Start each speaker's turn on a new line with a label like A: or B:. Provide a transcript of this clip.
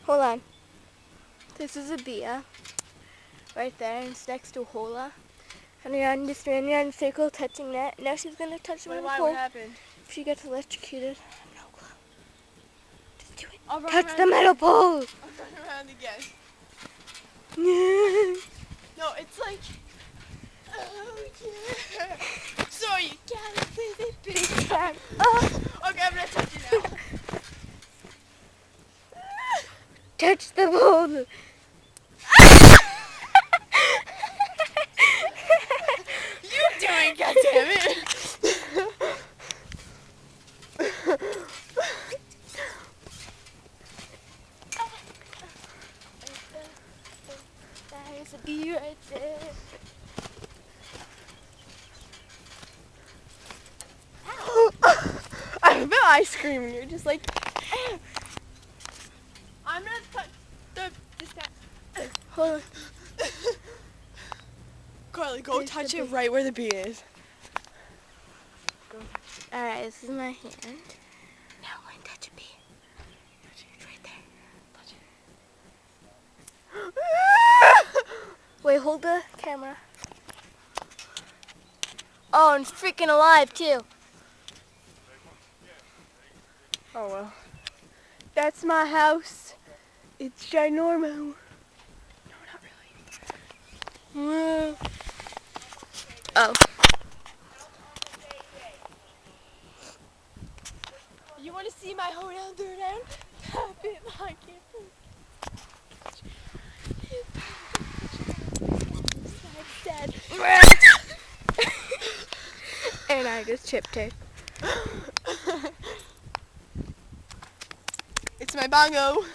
A: Hold on. This is a Bia. Right there, and it's next to Hola. And you're on this ran around in a circle touching that. Now she's gonna touch the little pole.
B: What happened?
A: If she gets electrocuted. No clue. Just do it.
B: I'll run
A: Touch
B: around
A: the metal pole!
B: I'll run around again. No, it's like... Oh, yeah. So you gotta play the big time. Okay, I'm gonna touch it now.
A: Touch the pole!
B: You do it, goddammit!
A: There's a bee right there.
B: I have ice cream and you're just like... I'm gonna touch this guy.
A: Hold on.
B: Carly, go
A: There's
B: touch
A: the
B: it
A: bee.
B: right where the bee is.
A: Alright, this is my hand. Now I'm going to touch a bee. It's right there. Touch it. Wait, hold the camera. Oh, and it's freaking alive too.
B: Oh well. That's my house. It's ginormo. No, not really.
A: Oh.
B: You want to see my hoedown throwdown? Tap it like it. Dead.
A: And I just chipped her.
B: It's my bongo.